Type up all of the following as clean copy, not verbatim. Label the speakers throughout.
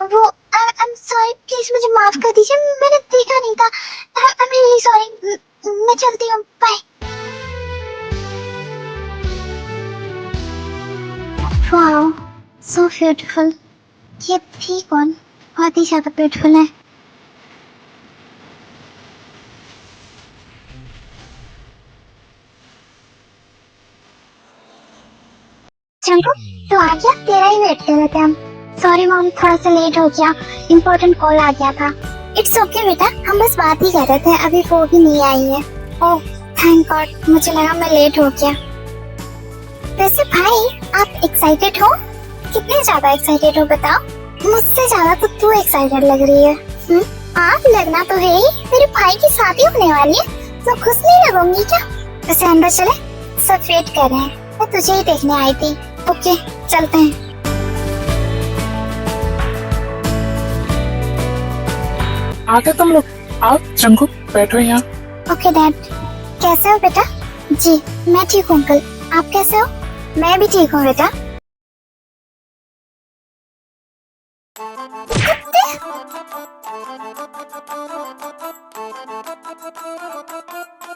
Speaker 1: वो I am sorry, please मुझे माफ कर दीजिए, मैंने देखा नहीं था। I am really sorry. मैं चलती हूँ, बाय। Wow, so beautiful. ये थी कौन? बहुत ही ज्यादा ब्यूटीफुल है। चंकू, तो आ गया, तेरा ही वेट कर रहे थे हम। सॉरी मॉम, थोड़ा सा लेट हो गया, इम्पोर्टेंट कॉल आ गया था। इट्स ओके बेटा, हम बस बात ही कर रहे थे, अभी वो भी नहीं आई है। ओह थैंक गॉड, मुझे लगा मैं लेट हो गया। वैसे भाई, आप एक्साइटेड हो? कितने ज्यादा एक्साइटेड हो बताओ? मुझसे ज्यादा तो तू एक्साइटेड लग रही है। आप लगना तो है ही, मेरे भाई की शादी होने वाली है, तो खुश नहीं लगूंगी क्या? वैसे अंदर चले, सब वेट कर रहे हैं, मैं तुझे ही देखने आई थी। ओके चलते हैं।
Speaker 2: आगे तुम लोग आओ, चंकू बैठो यहाँ।
Speaker 1: Okay dad. कैसे हो बेटा? जी मैं ठीक हूँ अंकल, आप कैसे हो? मैं भी ठीक हूँ बेटा।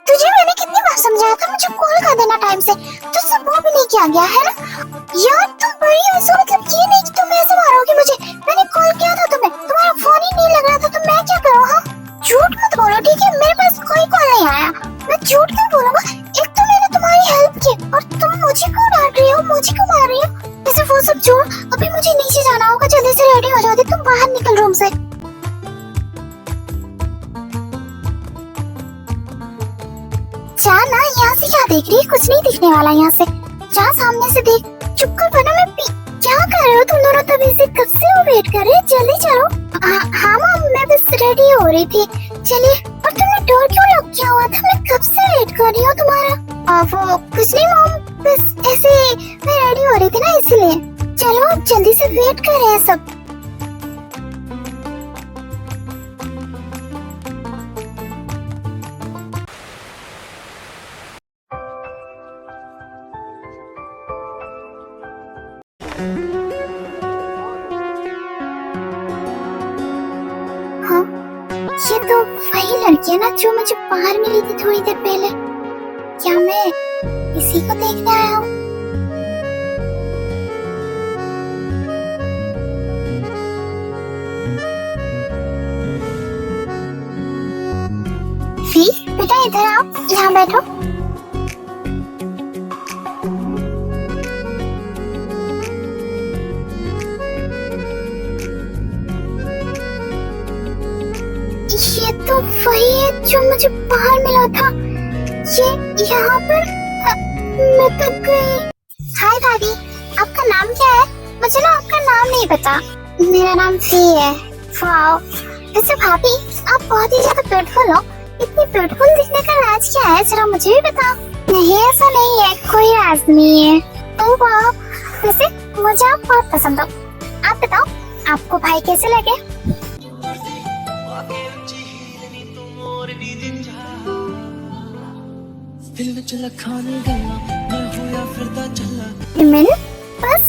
Speaker 1: तुझे मैंने कितनी बार समझाया था मुझे कॉल कर देना टाइम से, तुझसे वो भी नहीं किया गया है ना? यार तुम बड़ी हो, इसका मतलब ये नहीं कि तुम ऐसे मारोगी मुझे। मैंने कॉल किया था तुम्हें, तुम्हारा फोन ही नहीं लग रहा था, तो मैं क्या करूँ? हाँ झूठ मत बोलो ठीक है, मेरे पास कोई कॉल नहीं आया। मैं झूठ क्यों बोलूँगा? एक तो मैंने तुम्हारी हेल्प की और तुम मुझे क्यों डांट रही हो, मुझे क्यों मार रही हो? वैसे वो सब छोड़, अभी मुझे नीचे जाना होगा, जल्दी से रेडी हो जाओ, तुम बाहर निकल रूम से। जा ना, यहाँ से क्या देख रही है? कुछ नहीं दिखने वाला यहाँ से, जा सामने से देख। चुप कर वरना मैं क्या कर रहे हो तुम दोनों? तभी से कब से वो वेट कर रहे हैं, जल्दी चलो। हाँ मॉम, मैं बस रेडी हो रही थी। चलिए। और तुमने डोर क्यों लॉक किया हुआ था? मैं कब से वेट कर रही हूँ तुम्हारा। वो कुछ नहीं मॉम, बस ऐसे मैं रेडी हो रही थी ना, इसलिए। चलो अब जल्दी से, वेट कर रहे हैं सब। हाँ ये तो वही लड़की है ना जो मुझे बाहर मिली थी थोड़ी देर पहले। क्या मैं इसी को देखने आया हूँ? वी बेटा इधर आओ, यहाँ बैठो। ये तो वही है जो मुझे बाहर मिला था। ये यहाँ पर मैं तो गई। हाय भाभी, आपका नाम क्या है? मुझे ना आपका नाम नहीं पता। मेरा नाम वी है। वाओ, वैसे भाभी आप बहुत ही ज्यादा ब्यूटीफुल हो। इतनी ब्यूटीफुल दिखने का राज क्या है, जरा मुझे भी बताओ। नहीं ऐसा नहीं है, कोई राज नहीं है। ओह वाह, वैसे मुझे आप बहुत पसंद हो। आप बताओ, आपको भाई कैसे लगे? बस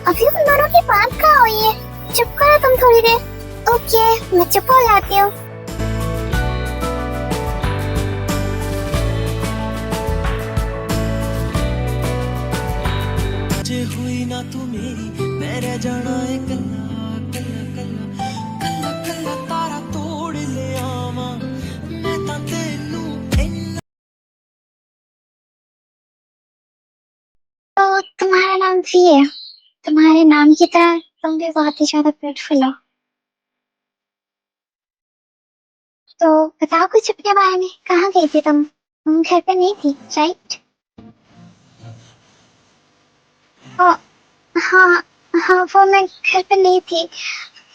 Speaker 1: अभी उन दोनों की बात कहाँ हुई है? चुप करो तुम थोड़ी देर। ओके मैं चुप हो जाती हूँ।
Speaker 3: हुई ना तू मेरी, मैं रह जाना है कल्ला कल्ला कल्ला कल्ला कल्ला, तारा तोड़ ले आवा मैं तां तेनू।
Speaker 1: तो तुम्हारा नाम वी है, तुम्हारे नाम की तरह तुम भी बहुत ही ज्यादा ब्यूटीफुल हो। तो बताओ कुछ अपने बारे में, कहाँ गई थी तुम घर पे नहीं थी राइट? हाँ हाँ, वो मैं घर पे नहीं थी।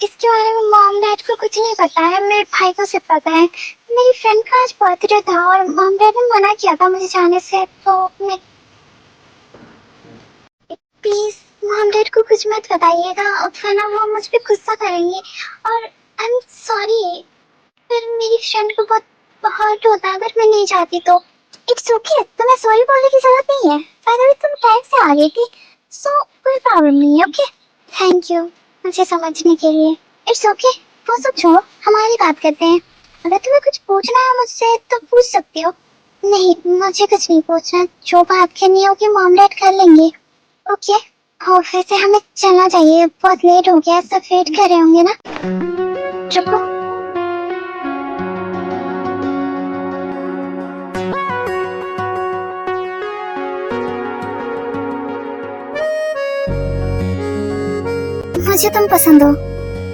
Speaker 1: इसके बारे में मॉम डैड को कुछ नहीं पता है, मेरे भाई को सिर्फ पता है। मेरी फ्रेंड का आज बर्थडे था और मॉम डैड ने मना किया था मुझे जाने से, तो मैं प्लीज मॉम डैड को कुछ मत बताइएगा, वरना वो मुझ पे गुस्सा करेंगे। और आई एम सॉरी, फिर मेरी फ्रेंड को बहुत हर्ट होता अगर मैं नहीं जाती तो। इट्स ओके, तुम्हें सॉरी बोलने की जरूरत नहीं है। फाइनली तुम टाइम से आ गई थी, सो कोई प्रॉब्लम नहीं है। ओके, थैंक यू मुझे समझने के लिए। इट्स ओके, वो सब छोड़ो, हमारी बात करते हैं। अगर तुम्हें कुछ पूछना है मुझसे तो पूछ सकती हो। नहीं, मुझे कुछ नहीं पूछना, जो बात करनी होगी मॉम डैड कर लेंगे। ओके, और वैसे हमें चलना चाहिए, बहुत लेट हो गया, सब वेट कर रहे होंगे ना। रुको, मुझे तुम पसंद हो,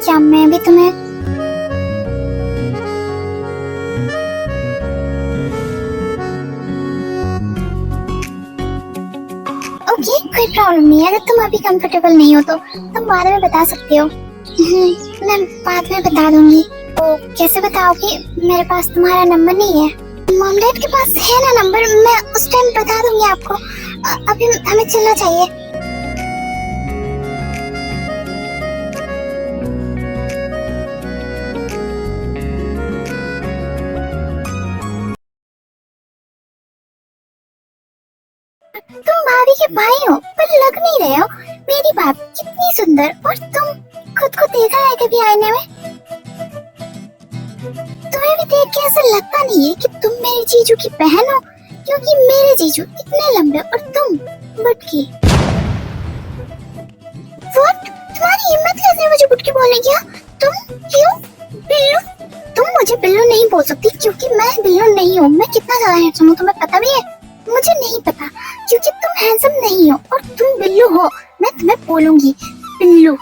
Speaker 1: क्या मैं भी तुम्हें? ओके, कोई प्रॉब्लम नहीं है। अगर तुम अभी कंफर्टेबल नहीं हो तो तुम बाद में बता सकते हो। मैं बाद में बता दूंगी। तो कैसे बताओगी? मेरे पास तुम्हारा नंबर नहीं है। मॉम डैड के पास है ना नंबर, मैं उस टाइम बता दूंगी आपको। अभी हमें चलना चाहिए। तुम भाभी के भाई हो पर लग नहीं रहे हो। मेरी बात कितनी सुंदर, और तुम खुद को देखा है कभी आईने में? तुम्हें भी देख के ऐसा लगता नहीं है कि तुम मेरे जीजू की बहन हो, क्योंकि मेरे जीजू इतने लंबे और तुम बुटकी। व्हाट? तुम्हारी हिम्मत कैसे है मुझे बुटकी बोलने की? तुम क्यों? बिल्लू? तुम मुझे बिल्लू नहीं बोल सकती, क्योंकि मैं बिल्लू नहीं हूँ। मैं कितना ज्यादा हैंडसम हूँ तुम्हें पता भी है? मुझे नहीं पता, क्योंकि तुम हैंडसम नहीं हो और तुम बिल्लू हो। मैं तुम्हें बोलूंगी बिल्लू।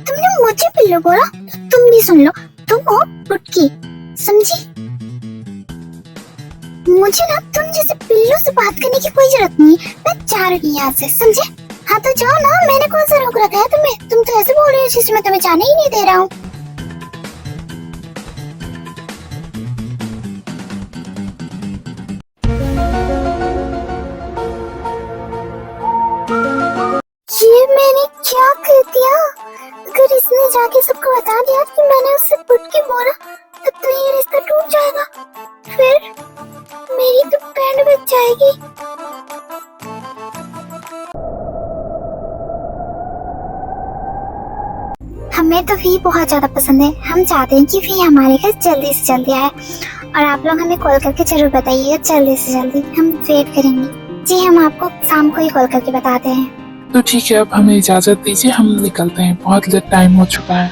Speaker 1: तुमने मुझे बिल्लू बोला तो तुम भी सुन लो, तुम हो बुटकी, समझी? मुझे ना तुम जैसे बिल्लू से बात करने की कोई जरूरत नहीं है। मैं जा रही हूँ यहाँ से, समझे? हाँ तो जाओ ना, मैंने कौन सा रोक रखा है तुम्हें? तुम तो ऐसे बोल रही हो जैसे मैं तुम्हें जाने ही नहीं दे रहा हूँ। ये मैंने क्या कर दिया? अगर इसने जाके सबको बता दिया कि मैंने उससे बुटकी बोला, तब तो ये रिश्ता टूट जाएगा। फिर मेरी तो बैंड बज जाएगी। हमें तो वी बहुत ज्यादा पसंद है। हम चाहते हैं कि वी हमारे घर जल्दी से जल्दी आए, और आप लोग हमें कॉल करके जरूर बताइएगा जल्दी से जल्दी। हम वेट करेंगे। जी, हम आपको शाम को ही कॉल करके बताते हैं।
Speaker 2: तो ठीक है, अब हमें इजाजत दीजिए, हम निकलते हैं, बहुत लेट टाइम हो चुका है।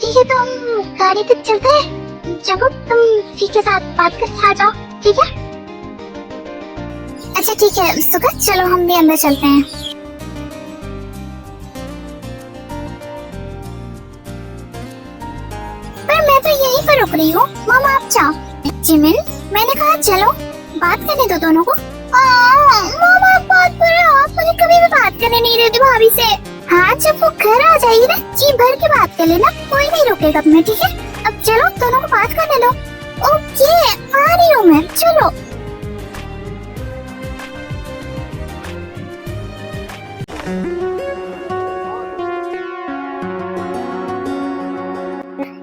Speaker 1: ठीक है, तो हम गाड़ी तक चलते हैं। जब तुम वी के साथ बात करके आ जाओ, ठीक है? अच्छा ठीक है सुगा, चलो हम भी अंदर चलते हैं। पर मैं तो यहीं पर रुक रही हूँ, मामा आप जाओ। जिमिन, मैंने कहा चलो बात करने दो दोनों को। मामा आप बात कर रहे हो, आप मुझे कभी भी बात करने नहीं देते भाभी से। हाँ, जब वो घर आ जाएगी ना, जी भर के बात कर लेना, कोई नहीं रोकेगा तुम्हें, ठीक है? अब चलो दोनों को बात करने दो। ओके, आ रही हूँ मैं, चलो।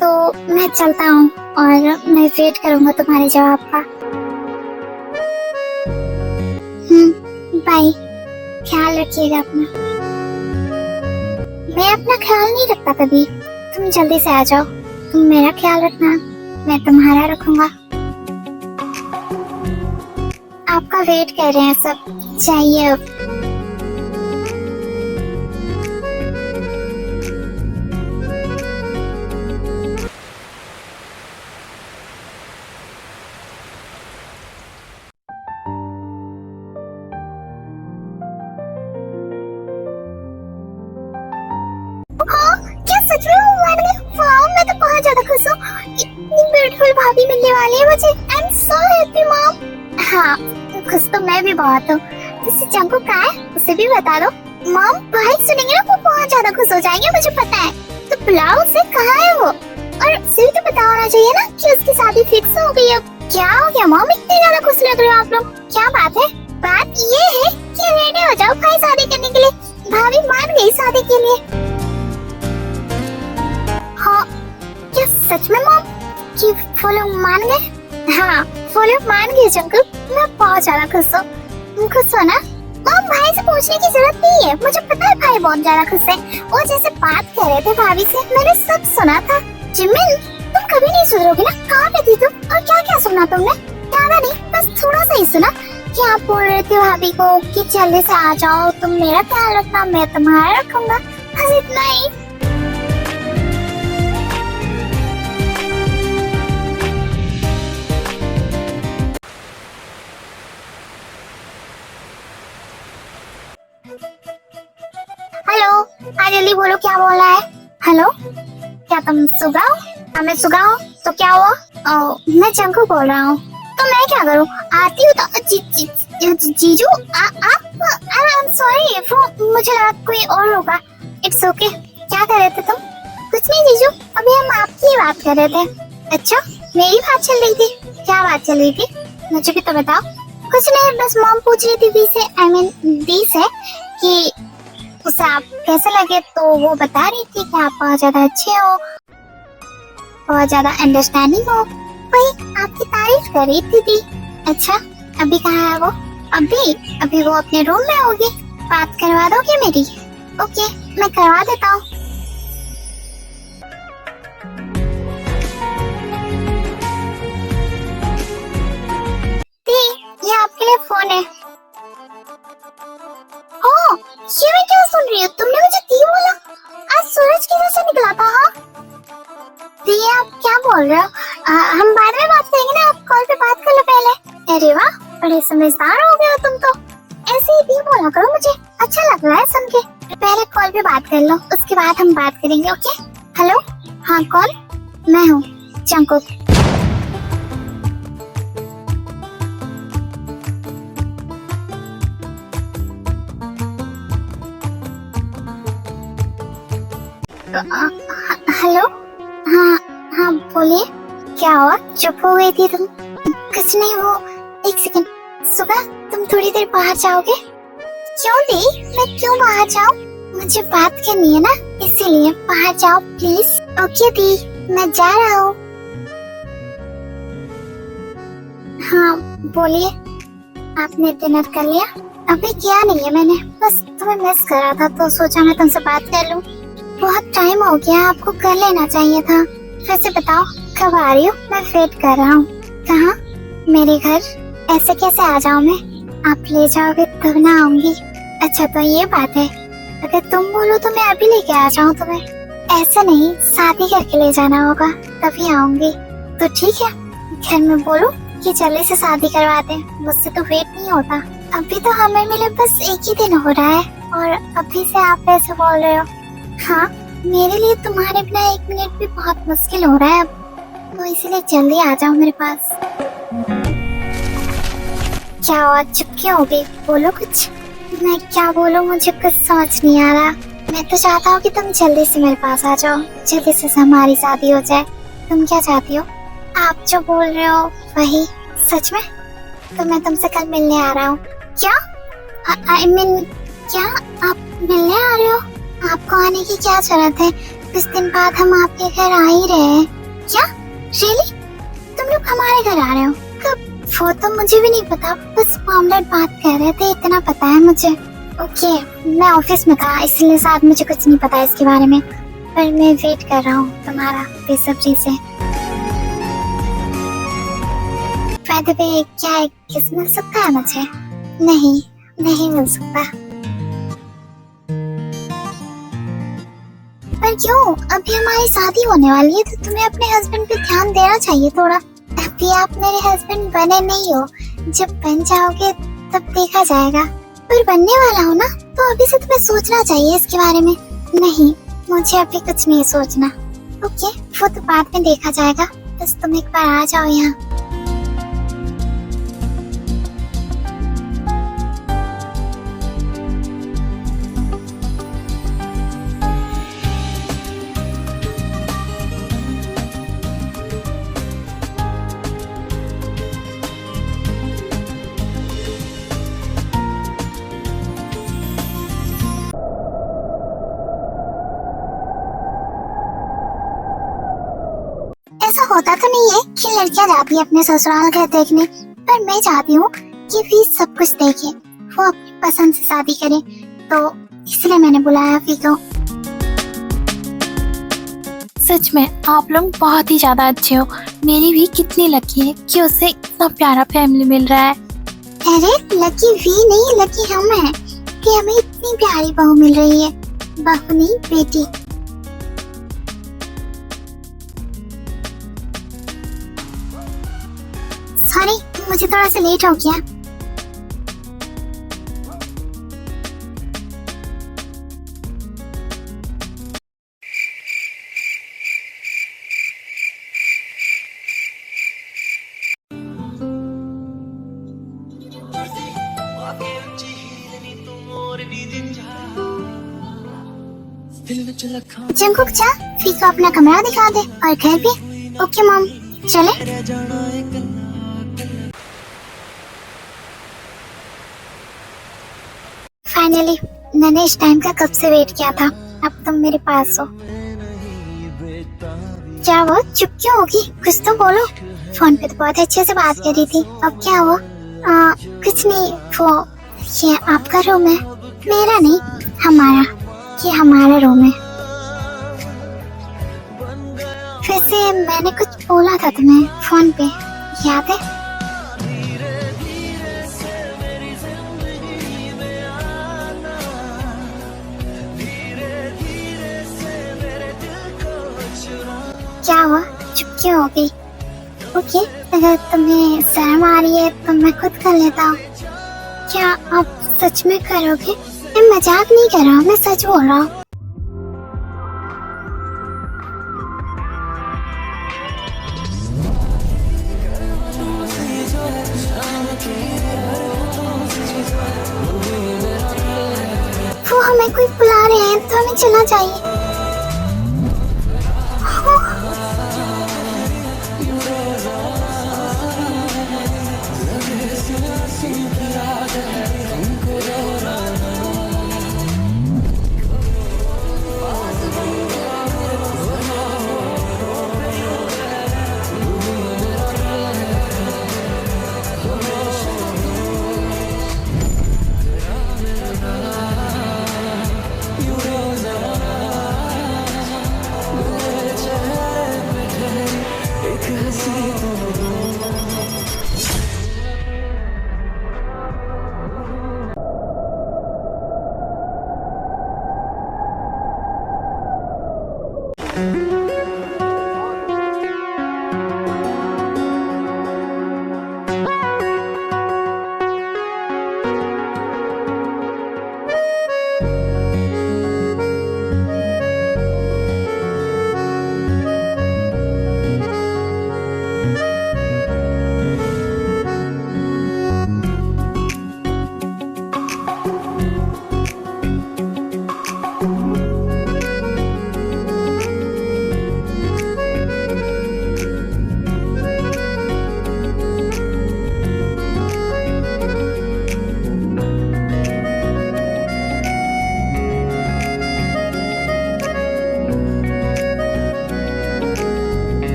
Speaker 1: तो मैं चलता हूँ और मैं वेट करूंगा तुम्हारे जवाब का। बाय, ख्याल रखिएगा अपना। मैं अपना ख्याल नहीं रखता कभी, तुम जल्दी से आ जाओ। तुम मेरा ख्याल रखना, मैं तुम्हारा रखूंगा। आपका वेट कर रहे हैं सब, चाहिए अब। क्या सच में हुआ? वाओ, मैं तो बहुत ज्यादा खुश हूँ। इतनी ब्यूटीफुल भाभी मिलने वाली है मुझे। I am so happy mom. हाँ, खुश तो मैं भी बहुत हूँ। जिससे जंगू कहाँ है उसे भी बता दो। मॉम, भाई सुनेंगे ना वो बहुत ज्यादा खुश हो जाएंगे, मुझे पता है। तो बुलाओ उसे, कहाँ है वो? और उसे भी तो पता होना चाहिए ना कि उसकी शादी फिक्स हो गई अब। क्या हो गया मॉम, इतने ज्यादा खुश लग रहे हो आप लोग, क्या बात है? बात ये है कि रेडी हो जाओ भाई शादी करने के लिए, भाभी मान गई शादी के लिए। हाँ क्या सच में मॉम कि वो लोग मान गए? हाँ वो लोग मान गए जंकुक, मैं बहुत ज्यादा खुश हूँ। खुश हो ना मॉम? भाई से पूछने की जरूरत नहीं है, मुझे पता है भाई बहुत ज्यादा खुश है। वो जैसे बात कर रहे थे भाभी से मैंने सब सुना था। जिमिन तुम कभी नहीं सुधरोगे ना, कहाँ पे थी तुम और क्या क्या सुना तुमने? ज्यादा नहीं बस थोड़ा सा ही सुना कि आप बोल रहे थे भाभी को कि जल्दी से आ जाओ, तुम मेरा ख्याल रखना मैं तुम्हारा रखूंगा, बस इतना ही। हेलो हाँ जल्दी बोलो क्या बोला है? हेलो क्या तुम सुगा हो? हाँ मैं सुगा हूँ, तो क्या हुआ? मैं जंकू बोल रहा हूँ। तो मैं क्या करूँ? आती हूँ तो जीजू आप आई एम सॉरी, वो मुझे लगा कोई और होगा। It's okay. क्या कर रहे थे तुम? कुछ नहीं जीजू, अभी हम आपकी ही बात कर रहे थे। अच्छा मेरी बात चल रही थी? क्या बात चल रही थी मुझे भी तो बताओ। कुछ नहीं बस मॉम पूछ रही थी दी से कि उसे आप कैसे लगे, तो वो बता रही थी कि आप बहुत ज्यादा अच्छे हो, बहुत ज्यादा अंडरस्टैंडिंग हो, वही आपकी तारीफ कर रही थी दी। अच्छा अभी कहाँ है वो? अभी वो अपने रूम में होगी, बात करवा दोगे मेरी? ओके मैं करवा देता हूँ। दी ये आपके लिए फोन है। ओह ये मैं क्या सुन रही हूँ, तुमने मुझे दी बोला? आज सूरज किधर से निकला था? हाँ दी आप क्या बोल रहे हो? हम बाद में बात करेंगे ना, आप कॉल पे बात कर लो पहले। अरे वाह बड़े समझदार हो गए हो तुम तो, ऐसे ही दी बोला करो, मुझे अच्छा लग रहा है सुन के। पहले कॉल पे बात कर लो उसके बाद हम बात करेंगे, ओके? हेलो हाँ कौन? मैं हूँ जंकुक। हेलो हाँ हाँ बोलिए, क्या हुआ? चुप हो गई थी तुम? कुछ नहीं, वो एक सेकंड। सुबह तुम थोड़ी देर बाहर जाओगे? क्यों दी, मैं क्यों बाहर जाऊँ? मुझे बात करनी है ना, इसीलिए बाहर जाओ प्लीज। ओके दी मैं जा रहा हूँ। हाँ बोलिए, आपने डिनर कर लिया? अभी किया नहीं है मैंने, बस तुम्हें मिस कर रहा था तो सोचा मैं तुमसे बात कर लूँ। बहुत टाइम हो गया, आपको कर लेना चाहिए था। वैसे बताओ कब आ रही हो? मैं वेट कर रहा हूँ। कहाँ? मेरे घर। ऐसे कैसे आ जाऊँ मैं? आप ले जाओगे तब ना आऊंगी। अच्छा तो ये बात है, अगर तुम बोलो तो मैं अभी लेके आ जाऊँ तुम्हें? ऐसे नहीं, शादी करके ले जाना होगा तभी आऊंगी। तो ठीक है, घर में बोलो कि जल्दी से शादी करवा दे, मुझसे तो वेट नहीं होता। अभी तो हमें मिले बस एक ही दिन हो रहा है और अभी से आप ऐसे बोल रहे हो। हाँ मेरे लिए तुम्हारे बिना एक मिनट भी बहुत मुश्किल हो रहा है अब, तो इसलिए जल्दी आ जाओ मेरे पास। क्या हुआ, चुप क्यों हो गई? बोलो कुछ। मैं क्या बोलूं, मुझे कुछ समझ नहीं आ रहा। मैं तो चाहता हूँ कि तुम जल्दी से मेरे पास आ जाओ, जल्दी से हमारी शादी हो जाए। तुम क्या चाहती हो? आप जो बोल रहे हो वही। सच में? तो मैं तुमसे कल मिलने आ रहा हूँ। क्या? I mean, क्या आप मिलने आ रहे हो? आपको आने की क्या जरूरत है, कुछ दिन बाद हम आपके घर आ ही रहे हैं। क्या रियली? तुम लोग हमारे घर आ रहे हो? कब? वो तो मुझे भी नहीं पता, बस मामलेट बात कर रहे थे, इतना पता है मुझे। ओके मैं ऑफिस में था इसलिए साथ मुझे कुछ नहीं पता इसके बारे में, पर मैं वेट कर रहा हूँ तुम्हारा बेसब्री से। फायदे पे क्या है, किस मिल सकता है मुझे? नहीं मिल सकता। पर क्यों? अभी हमारी शादी होने वाली है तो तुम्हें अपने हस्बैंड पे ध्यान देना चाहिए थोड़ा। अभी आप मेरे हस्बैंड बने नहीं हो, जब बन जाओगे तब देखा जाएगा। पर बनने वाला हो ना, तो अभी से तुम्हें सोचना चाहिए इसके बारे में। नहीं मुझे अभी कुछ नहीं सोचना। ओके वो तो बाद में देखा जाएगा, बस तुम एक बार आ जाओ यहाँ। ऐसा होता तो नहीं है कि लड़कियां जाती है अपने ससुराल घर देखने, पर मैं चाहती हूँ कि वी सब कुछ देखे, वो अपनी पसंद से शादी करे, तो इसलिए मैंने बुलाया वी को।
Speaker 4: सच में आप लोग बहुत ही ज्यादा अच्छे हो। मेरी भी कितनी लकी है कि उसे इतना प्यारा फैमिली मिल रहा है।
Speaker 1: अरे लकी वी नहीं, लकी हम हैं कि हमें इतनी प्यारी बहू मिल रही है। बहू नहीं, बेटी। सॉरी, मुझे थोड़ा सा लेट हो गया। जंकुक जा, वी को अपना कमरा दिखा दे और घर भी। ओके मॉम, चले। फाइनली मैंने इस टाइम का कब से वेट किया था, अब तुम मेरे पास हो। क्या वो चुप क्यों होगी, कुछ तो बोलो। फोन पे तो बहुत अच्छे से बात कर रही थी, अब क्या हुआ? कुछ नहीं, वो ये आपका रूम है। मेरा नहीं, हमारा, ये हमारा रूम है। वैसे मैंने कुछ बोला था तुम्हें फोन पे, याद है? क्या हुआ, चुप क्यों हो गई? ओके, अगर तुम्हें शर्म आ रही है तो मैं खुद कर लेता हूँ। क्या आप सच में करोगे? मैं मजाक नहीं कर रहा हूँ, मैं सच बोल रहा हूँ। वो हमें कोई बुला रहे हैं तो हमें चलना चाहिए।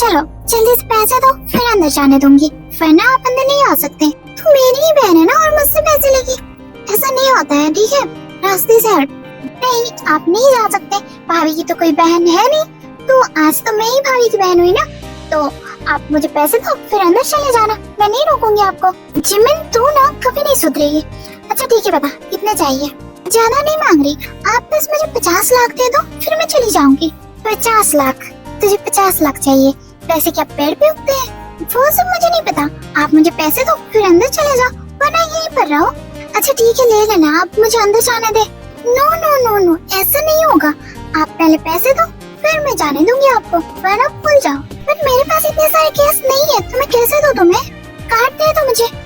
Speaker 1: चलो जल्दी से पैसे दो, फिर अंदर जाने दूंगी, वरना आप अंदर नहीं आ सकते। तू मेरी ही बहन है ना और मुझसे पैसे लेगी, ऐसा नहीं होता है, ठीक है? रास्ते से हट। नहीं, आप नहीं जा सकते, भाभी की तो कोई बहन है नहीं, तो आज तो मैं ही भाभी की बहन हुई ना, तो आप मुझे पैसे दो फिर अंदर चले जाना, मैं नहीं रोकूंगी आपको। जिमिन तू ना कभी नहीं सुधरेगी। अच्छा ठीक है, बता कितने चाहिए? ज्यादा नहीं मांग रही, आप बस मुझे 50 लाख दे दो, फिर मैं चली जाऊंगी। 50 लाख? तुझे 50 लाख चाहिए? पैसे क्या पेड़ पे उगते हैं? वो सब मुझे नहीं पता, आप मुझे पैसे दो फिर अंदर चले जाओ, वरना यहीं पर रहो। अच्छा ठीक है, ले लेना, आप मुझे अंदर जाने दे। नो नो नो नो, ऐसा नहीं होगा, आप पहले पैसे दो फिर मैं जाने दूंगी आपको, वरना भूल जाओ। बट मेरे पास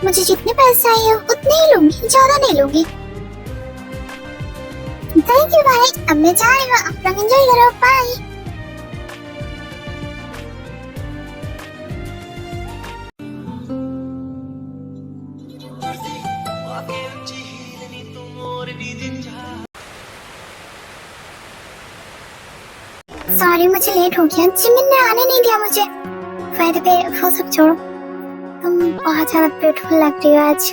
Speaker 1: मुझे जितने पैसे चाहिए उतने ही लूंगी, ज्यादा नहीं लूंगी। थैंक यू भाई, अब मैं जा रही हूँ, आप लोग एंजॉय करो, बाय। सॉरी मुझे लेट हो गया, जिमिन ने आने नहीं दिया मुझे। फायदे पे वो सब छोड़ो, तुम बहुत ज्यादा ब्यूटीफुल लग रही हो आज।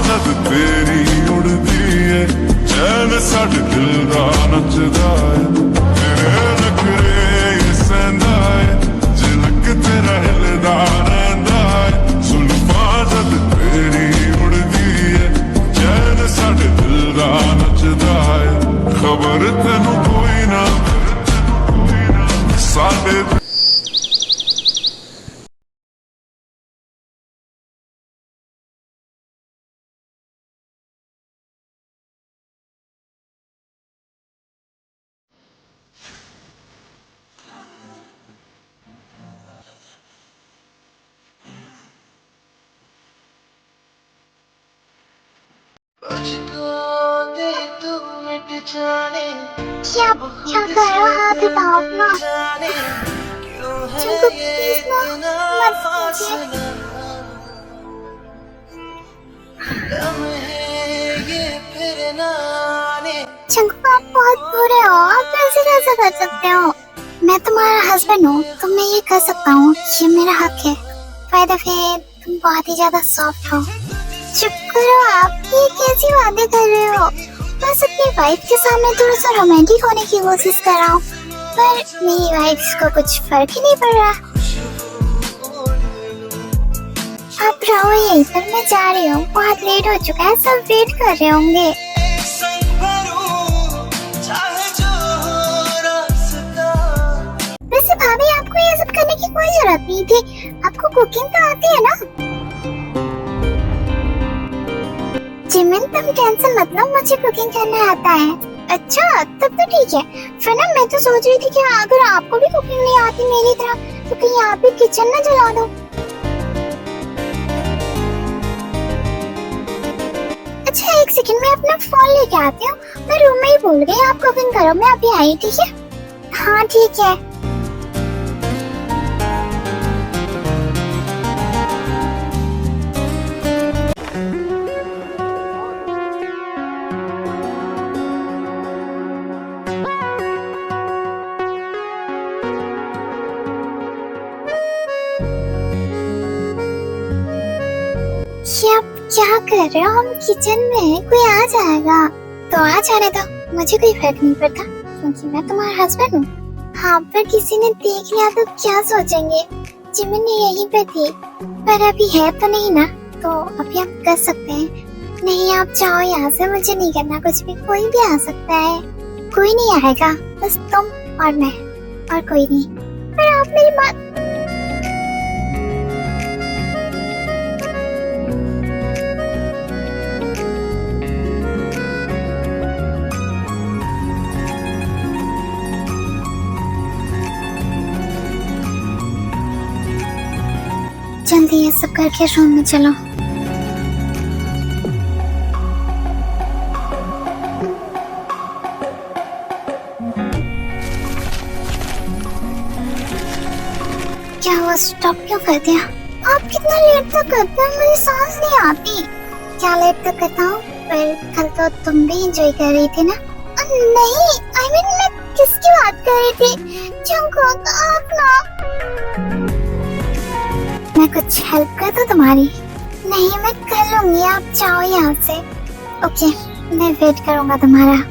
Speaker 5: जद तेरी उड़दी है चैन साढ़े दिल दा नचदा है तेरे नखरे सहंदा है झलक तेरा हिलदा रहिंदा है सुल्फा जद तेरी उड़दी है चैन साढ़े दिल दा नचदा है खबर तेनू कोई ना साढ़े
Speaker 1: क्या क्या कर रहे हो? हाथ उठाओ अपना। चंकू प्लीज ना, मत कीजिए। चंकू आप बहुत बुरे हो, आप ऐसे कैसे कर सकते हो? मैं तुम्हारा हस्बैंड हूँ तो मैं ये कर सकता हूँ, ये मेरा हक है। फायदा फिर तुम बहुत ही ज्यादा सॉफ्ट हो। चुप करो, आप ये कैसी बातें कर रहे हो? बस अपनी वाइफ के सामने थोड़ा सा रोमांटिक होने की कोशिश कर रहा हूँ, पर मेरी वाइफ को कुछ फर्क ही नहीं पड़ रहा। आप रहो यहीं पर, मैं जा रही हूँ, बहुत लेट हो चुका है, सब वेट कर रहे होंगे। वैसे भाभी आपको ये सब करने की कोई जरूरत नहीं थी, आपको कुकिंग तो आती है ना? जिमिन तुम टेंशन मत लो, मुझे कुकिंग करना आता है। अच्छा तब तो ठीक है। फिर ना मैं तो सोच रही थी कि अगर आपको भी कुकिंग नहीं आती मेरी तरह तो कहीं आप भी किचन ना जला दो। अच्छा एक सेकंड, मैं अपना फोन लेके आती हूँ, मैं रूम में ही भूल गई। आप कुकिंग करो, मैं अभी आई, ठीक है? हाँ ठीक है। ये आप क्या कर रहे हो? हम किचन में हैं, कोई आ जाएगा तो आ जाने दो, मुझे कोई फर्क नहीं पड़ता क्योंकि मैं तुम्हारा हस्बैंड हूँ। हाँ, पर किसी ने देख लिया तो क्या सोचेंगे? जिमिन यहीं पे थी, पर अभी है तो नहीं ना, तो अभी आप कर सकते हैं। नहीं, आप जाओ यहाँ से, मुझे नहीं करना कुछ भी। कोई भी आ सकता है, कोई नहीं आएगा, बस तुम और मैं, और कोई नहीं। पर आप मेरी बात जल्दी ये सब करके रूम में चलो। क्या हुआ, स्टॉप क्यों कर दिया? आप कितना लेट तक करते हैं, मुझे सांस नहीं आती। क्या लेट तक करता हूँ? पर कल तो तुम भी एंजॉय कर रही थी ना? नहीं, I mean, मैं किसकी बात कर रही थी? जंगकुक, आप ना, मैं कुछ हेल्प कर दूं तुम्हारी? नहीं, मैं कर लूंगी, आप जाओ यहाँ से। ओके, मैं वेट करूंगा तुम्हारा।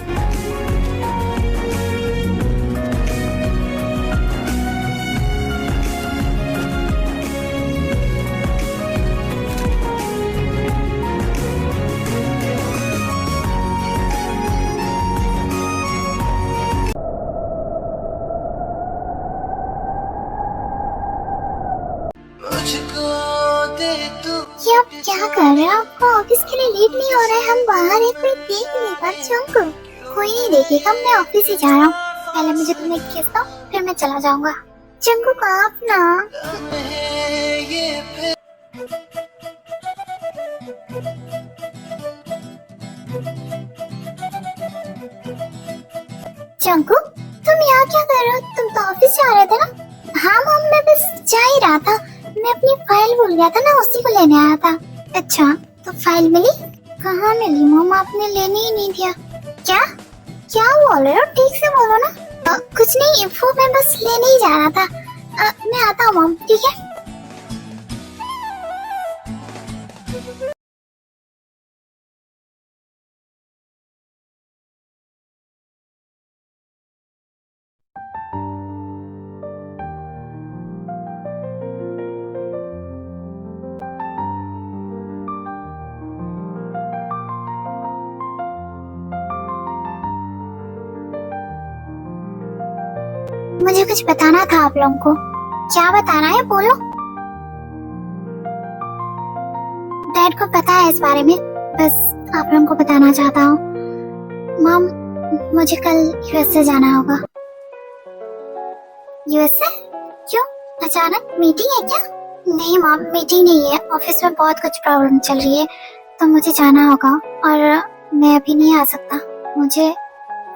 Speaker 1: ये आप क्या कर रहे हो? आपको ऑफिस के लिए लेट नहीं हो रहा है? हम बाहर हैं, कोई देख नहीं पा। जंगकुक, कोई नहीं देखेगा, मैं ऑफिस ही जा रहा हूँ। पहले मुझे तुम्हें किस दो, फिर मैं चला जाऊंगा। जंगकुक, आप ना, जंगकुक, तुम यहाँ क्या कर रहे हो? तुम तो ऑफिस जा रहे थे ना? हाँ मॉम, मैं बस जा ही रहा था। मैं अपनी फाइल भूल गया था ना, उसी को लेने आया था। अच्छा, तो फाइल मिली? कहाँ मिली मॉम, आपने लेने ही नहीं दिया। क्या क्या बोल रहे हो? ठीक से बोलो ना। कुछ नहीं, वो मैं बस लेने ही जा रहा था। मैं आता हूँ मॉम, ठीक है? मुझे कुछ बताना था आप लोगों को। क्या बताना है, बोलो। डैड को पता है इस बारे में, बस आप लोगों को बताना चाहता हूँ। मॉम, मुझे कल यूएसए जाना होगा। यूएसए? क्यों? अचानक मीटिंग है क्या? नहीं मॉम, मीटिंग नहीं है, ऑफिस में बहुत कुछ प्रॉब्लम चल रही है, तो मुझे जाना होगा और मैं अभी नहीं आ सकता। मुझे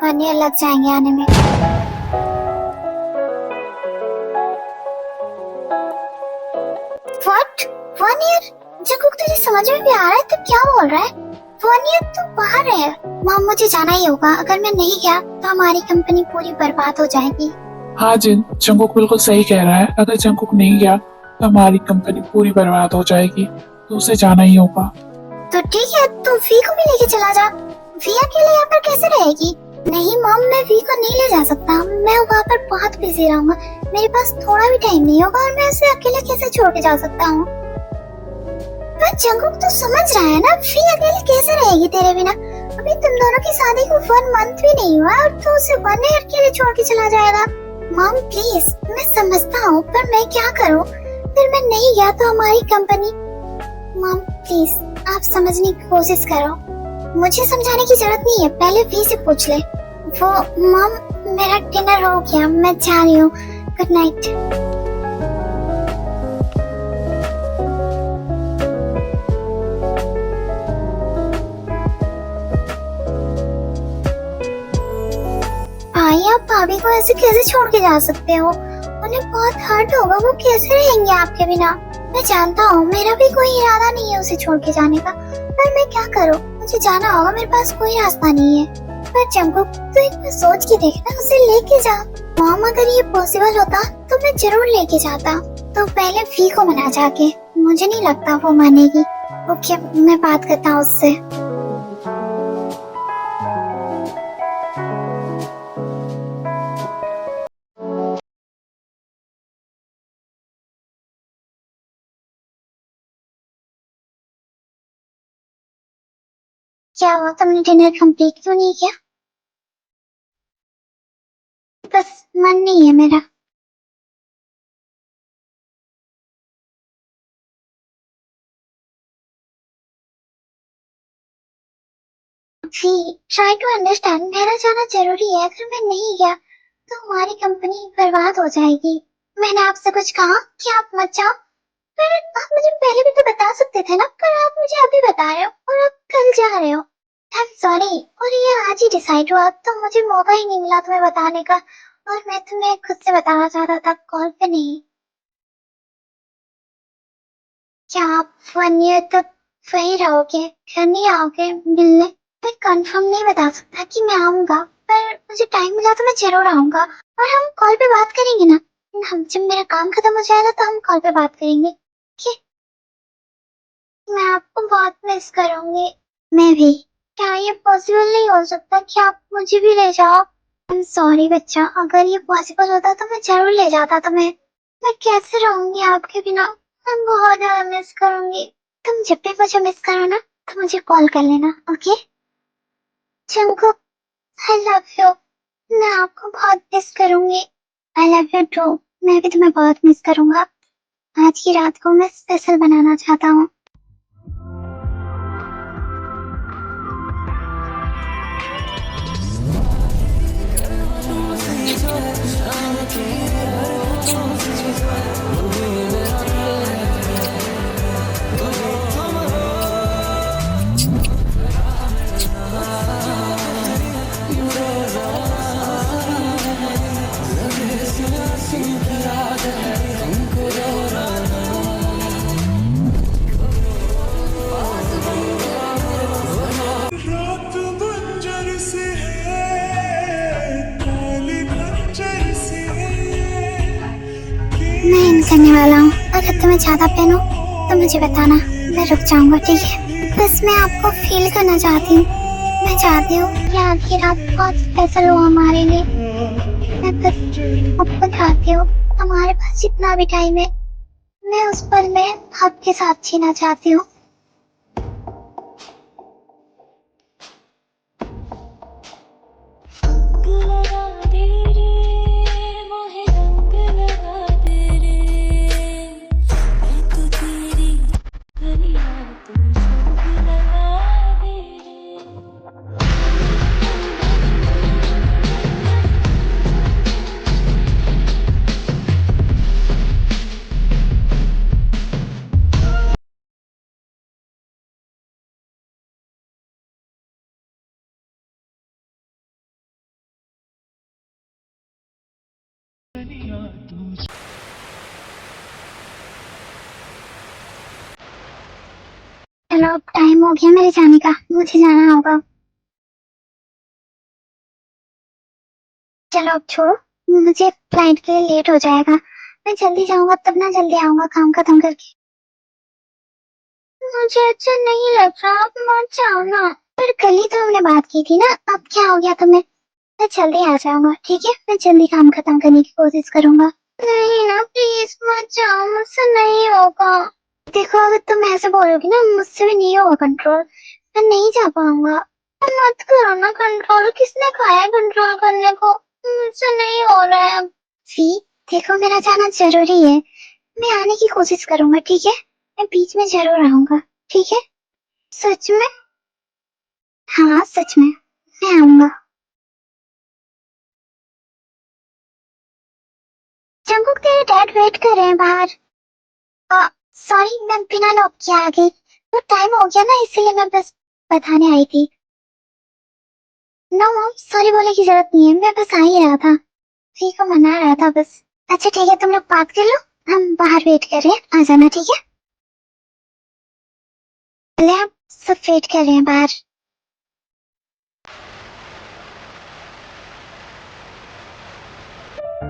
Speaker 1: 1 ईयर लग जाएंगे आने में। What? 1 ईयर? जंगकुक, तुझे समझ में भी आ रहा है तो क्या बोल रहा है? 1 ईयर तो बाहर है। मॉम, मुझे जाना ही होगा। अगर मैं नहीं गया तो हमारी कंपनी पूरी बर्बाद हो जाएगी।
Speaker 2: हाँ जिन, जंगकुक बिल्कुल सही कह रहा है। अगर जंगकुक नहीं गया तो हमारी कंपनी पूरी बर्बाद हो जाएगी, तो उसे जाना ही होगा।
Speaker 1: तो ठीक है, तो वी को भी लेके चला जा। वी अकेले यहाँ पर कैसे रहेगी? नहीं मॉम, मैं वी को नहीं ले जा सकता। मैं वहाँ पर बहुत बिजी रहूंगा, मेरे पास थोड़ा भी टाइम नहीं होगा और मैं उसे अकेले कैसे छोड़ के जा सकता हूँ? पर जंगकुक तो समझ रहा है ना, वी अकेले कैसे रहेगी तेरे बिना? अभी तुम दोनों की शादी को 1 मंथ भी नहीं हुआ और तू उसे 1 ईयर के लिए छोड़ के चला जाएगा। मॉम प्लीज, मैं समझता हूँ, पर मैं क्या करूँ? फिर मैं नहीं गया तो हमारी कंपनी। मॉम प्लीज, आप समझने की कोशिश करो। मुझे समझाने की जरूरत नहीं है, पहले वी से पूछ ले। वो मॉम, मेरा डिनर हो गया, मैं जा रही हूँ। Good night. भाई, आप भाभी को ऐसे कैसे छोड़ के जा सकते हो? उन्हें बहुत हर्ट होगा, वो कैसे रहेंगे आपके बिना? मैं जानता हूँ, मेरा भी कोई इरादा नहीं है उसे छोड़ के जाने का, पर मैं क्या करूँ? मुझे जाना होगा, मेरे पास कोई रास्ता नहीं है। पर जंगकुक, तो एक बार सोच के देखना, उसे लेके जा। मॉम, अगर ये पॉसिबल होता तो मैं जरूर लेके जाता। तो पहले वी को मना जाके, मुझे नहीं लगता वो मानेगी। ओके, मैं बात करता हूँ उससे। क्या हुआ, तुमने डिनर कंप्लीट क्यों नहीं किया? बस मन नहीं है मेरा। जी, ट्राई टू अंडरस्टैंड, मेरा जाना जरूरी है। अगर मैं नहीं गया तो हमारी कंपनी बर्बाद हो जाएगी। मैंने आपसे कुछ कहा कि आप मत जाओ, पर आप मुझे पहले भी तो बता सकते थे ना, पर आप मुझे अभी बता रहे हो और आप कल जा रहे हो। आई एम सॉरी, और ये आज ही डिसाइड हुआ, तो मुझे मौका ही नहीं मिला तुम्हें बताने का, और मैं तुम्हें खुद से बताना चाहता था, कॉल पे नहीं। क्या आप 1 ईयर तक वही रहोगे, घर नहीं आओगे मिलने? मैं कंफर्म नहीं बता सकता कि मैं आऊंगा, पर मुझे टाइम मिला तो मैं जरूर आऊंगा, और हम कॉल पे बात करेंगे ना। हम जब मेरा काम खत्म हो जाएगा तो हम कॉल पे बात करेंगे, ठीक? मैं आपको बहुत मिस करूंगी। मैं भी। क्या ये पॉसिबल नहीं हो सकता कि आप मुझे भी ले जाओ? आई एम सॉरी बच्चा, अगर ये पॉसिबल होता तो मैं जरूर ले जाता तुम्हें। मैं कैसे रहूंगी आपके बिना? मैं बहुत ज्यादा मिस करूंगी। तुम जब भी मुझे मिस करो ना तो मुझे कॉल कर लेना, okay? Jungkook, I love you. मैं आपको बहुत मिस करूंगी। I love you too. मैं भी तुम्हें बहुत मिस करूंगा। आज की रात को मैं स्पेशल बनाना चाहता हूँ।
Speaker 5: रात बंजर सी है, काली खंजर सी है,
Speaker 1: मैं इन करने वाला हूँ। अगर तुम्हें ज्यादा पेन हो तो मुझे बताना, मैं रुक जाऊंगा, ठीक है? बस मैं आपको फील करना चाहती हूँ। मैं चाहती हूँ कि आज की रात बहुत स्पेशल हो हमारे लिए। मैं बस आपको चाहती हूँ, हमारे पास जितना भी टाइम है मैं उस पल में आपके साथ जीना चाहती हूँ।
Speaker 3: लगा दे रे मोहे रंग लगा दे रे मैं तो तेरी गलियां तू संग लगा दे रे
Speaker 1: चलो, अब टाइम हो गया मेरे जाने का, मुझे जाना होगा। चलो अब छोड़ो, मुझे फ्लाइट के लिए लेट हो जाएगा। मैं जल्दी जाऊंगा तब ना जल्दी आऊंगा काम खत्म करके। मुझे अच्छा नहीं लग रहा, आप मत जाओ ना। पर कल ही तो हमने बात की थी ना, अब क्या हो गया तुम्हें? मैं जल्दी आ जाऊंगा, ठीक है? मैं जल्दी काम खत्म करने की कोशिश करूंगा। नहीं ना, प्लीज मत जाओ, मुझसे नहीं होगा। देखो, अगर तुम ऐसे बोलोगी ना मुझसे भी नहीं होगा कंट्रोल, मैं नहीं जा पाऊंगा। मत करो ना कंट्रोल, किसने कहा है कंट्रोल करने को? मुझसे नहीं हो रहा है अब। सी, देखो मेरा जाना जरूरी है, मैं आने की कोशिश करूंगा, ठीक है? मैं बीच में जरूर आऊंगा, ठीक है? सच में? हाँ सच में, मैं आऊंगा। जंकुक, तेरे डैड वेट कर रहे हैं बाहर। सॉरी, मैं बिना लॉक के आ गई, तो टाइम हो गया ना, इसीलिए मैं बस बताने आई थी। नो मॉम, सॉरी बोलने की जरूरत नहीं है, मैं बस आ ही रहा था, फ्री को मना रहा था बस। अच्छा ठीक है, तुम लोग बात कर लो, हम बाहर वेट कर रहे हैं, आ जाना, ठीक है? भले आप सब वेट कर रहे हैं बाहर।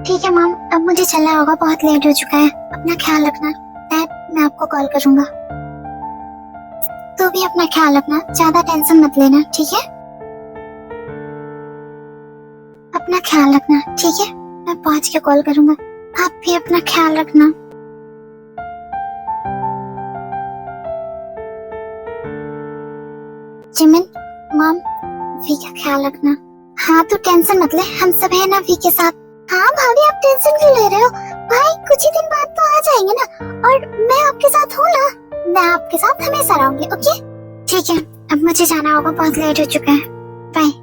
Speaker 1: ठीक है मॉम, अब मुझे चलना होगा, बहुत लेट हो चुका है। अपना ख्याल रखना। डैड, मैं आपको कॉल करूंगा। तू भी अपना ख्याल रखना, ज्यादा टेंशन मत लेना, ठीक है? अपना ख्याल रखना, ठीक है? मैं पहुंच के कॉल करूंगा। आप भी अपना ख्याल रखना। जिमिन, मॉम, वी का ख्याल रखना। हाँ तू टेंशन मत ले, हम सब है ना वी के साथ। हाँ भाभी आप टेंशन क्यों ले रहे हो? भाई कुछ ही दिन बाद तो आ जाएंगे ना, और मैं आपके साथ हूँ ना, मैं आपके साथ हमेशा रहूंगी। ओके ठीक है, अब मुझे जाना होगा, बहुत लेट हो चुका है। बाय।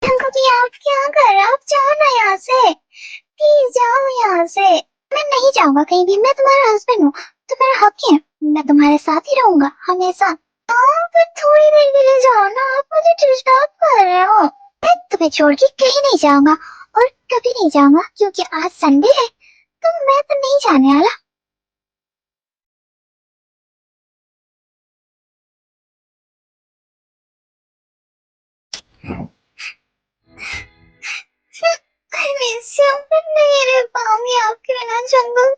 Speaker 1: अंकल जी आप क्या कर रहे हो? आप जाओ ना यहाँ से, प्लीज जाओ यहाँ से। मैं नहीं जाऊंगा कहीं भी, मैं तुम्हारा हस्बैंड हूँ, तो मेरा हक है, मैं तुम्हारे साथ ही रहूंगा हमेशा। पर थोड़ी देर के लिए जाओ ना, आप मुझे डिस्टर्ब कर रहे हो। मैं तुम्हें छोड़ के कहीं नहीं जाऊंगा, और कभी नहीं जाऊंगा, क्योंकि आज संडे है, तो मैं तो नहीं जाने वाला। I miss you, but नहीं रह पाऊंगी आपके बिना जंगल।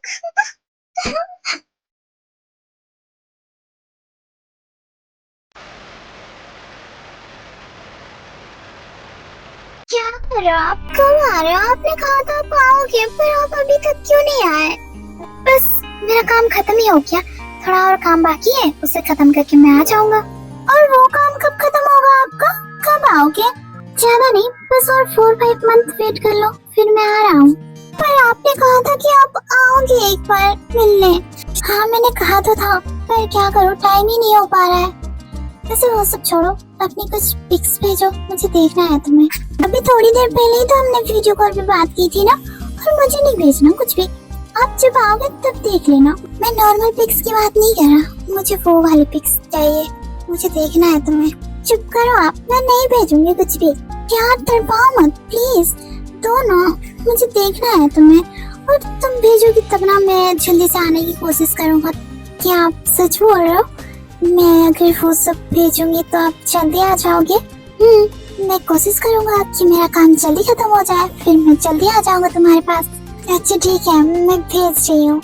Speaker 1: क्या कर रहे हो आप? कब आ रहे हो? आपने कहा था आप आओगे, पर आप अभी तक क्यों नहीं आए? बस मेरा काम खत्म ही हो गया, थोड़ा और काम बाकी है, उसे खत्म करके मैं आ जाऊंगा। और वो काम कब खत्म होगा आपका? कब आओगे? ज्यादा नहीं, बस और 4-5 मंथ वेट कर लो, फिर मैं आ रहा हूँ। पर आपने कहा था कि आप आओगे एक बार मिलने। हाँ मैंने कहा तो था, पर क्या करूँ, टाइम ही नहीं हो पा रहा है। वैसे वो सब छोड़ो, अपनी कुछ पिक्स भेजो, मुझे देखना है तुम्हें। अभी थोड़ी देर पहले ही तो हमने वीडियो कॉल पे बात की थी ना, और मुझे नहीं भेजना कुछ भी, आप जब आओगे तब देख लेना। मैं नॉर्मल पिक्स की बात नहीं कर रहा, मुझे वो वाली पिक्स चाहिए, मुझे देखना है तुम्हें। चुप करो आप, मैं नहीं भेजूंगी कुछ भी। यार तड़पाओ मत प्लीज, दो ना, मुझे देखना है तुम्हें, और तुम भेजोगी तब ना मैं जल्दी से आने की कोशिश करूंगा। क्या आप सच बोल रहे हो? मैं अगर वो सब भेजूंगी तो आप जल्दी आ जाओगे? मैं कोशिश करूंगा कि मेरा काम जल्दी खत्म हो जाए, फिर मैं जल्दी आ जाऊंगा तुम्हारे पास। अच्छा ठीक है, मैं भेज रही हूँ।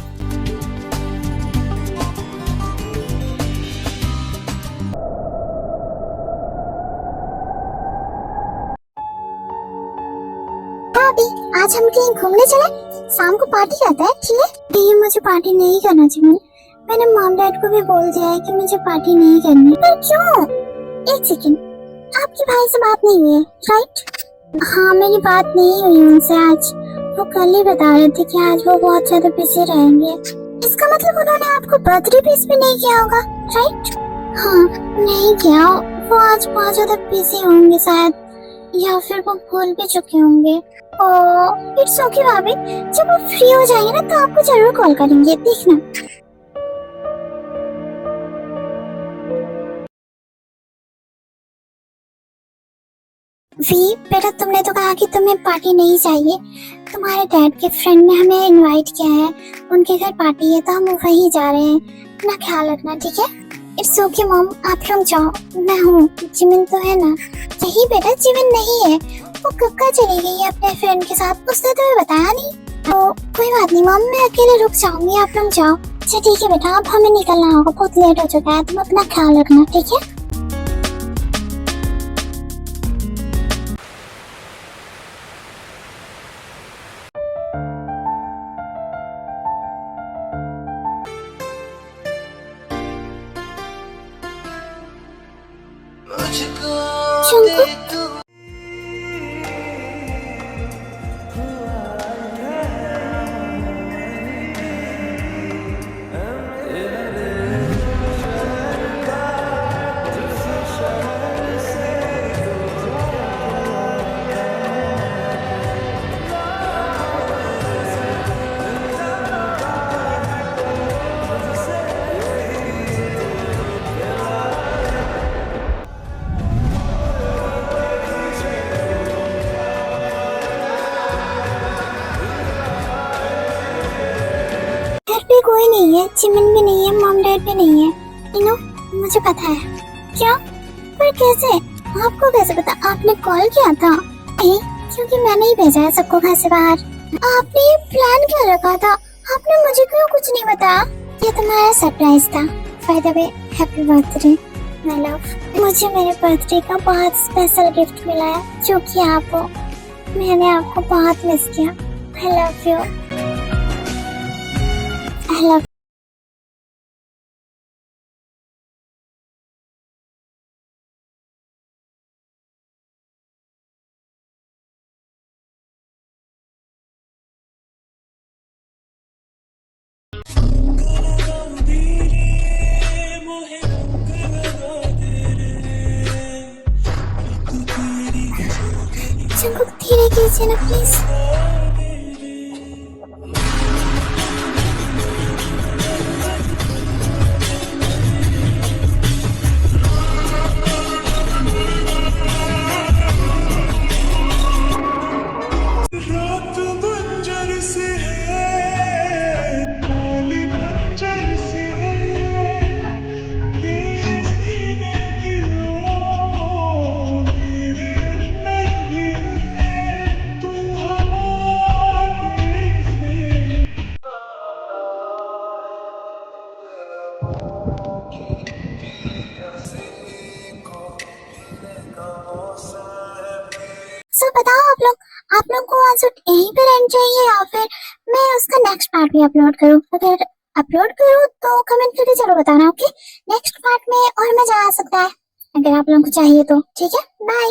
Speaker 1: भाभी आज हम कहीं घूमने चले, शाम को पार्टी करते हैं, ठीक है? नहीं मुझे पार्टी नहीं करना चाहिए, मैंने मॉम डैड को भी बोल दिया है कि मुझे पार्टी नहीं करनी। पर क्यों? एक सेकंड, आपकी भाई से बात नहीं हुई है राइट? हाँ मेरी बात नहीं हुई उनसे आज, वो कल ही बता रहे थे कि आज वो बहुत ज्यादा बिजी रहेंगे। इसका मतलब उन्होंने आपको बर्थडे विश भी नहीं किया होगा राइट? हाँ नहीं किया, वो आज बहुत ज्यादा बिजी होंगे शायद, या फिर वो भूल भी चुके होंगे। इट्स ओके भाभी, जब आप फ्री हो जाएंगे ना तो आपको जरूर कॉल करेंगे, देखना। वी बेटा तुमने तो कहा कि तुम्हें पार्टी नहीं चाहिए, तुम्हारे डैड के फ्रेंड ने हमें इनवाइट किया है, उनके घर पार्टी है तो हम वहीं जा रहे हैं, अपना ख्याल रखना ठीक है? इट्स ओके मॉम, आप लोग जाओ, मैं हूँ, जिमिन तो है ना? नहीं बेटा जिमिन नहीं है, वो कब का चली गई है अपने फ्रेंड के साथ, उसने तुम्हें बताया नहीं? तो कोई बात नहीं मॉम, मैं अकेले रुक जाऊंगी, आप लोग जाओ। अच्छा ठीक है बेटा, अब हमें निकलना होगा, बहुत लेट हो चुका है, तुम अपना ख्याल रखना ठीक है? शंकर कोई नहीं है, चिमन भी नहीं है, मॉम डैड भी नहीं है। यू नो, मुझे पता है। क्या? पर कैसे? आपको कैसे पता? आपने कॉल किया था? नहीं, क्योंकि मैंने ही भेजा है सबको घर से बाहर। आपने ये प्लान क्या रखा था? आपने मुझे क्यों कुछ नहीं बताया? ये तुम्हारा सरप्राइज था। By the way, happy birthday my love. मुझे मेरे बर्थडे का बहुत स्पेशल गिफ्ट मिला है, जो कि आप हो। मैंने आपको बहुत मिस किया। आई love you. I love Jungkook, धीरे कीजिए ना प्लीज।
Speaker 5: रात बंजर सी है, काली बंजर सी है, तेरे सीने की ओर मेरे नहीं है, तू हमारी से।
Speaker 1: सो बताओ आप लोग को आज यहीं पे रहना चाहिए या फिर मैं उसका नेक्स्ट पार्ट भी अपलोड करूँ? अगर अपलोड करूँ तो कमेंट करके जरूर बताना, ओके? नेक्स्ट पार्ट में और मजा आ सकता है अगर आप लोगों को चाहिए तो। ठीक है, बाय।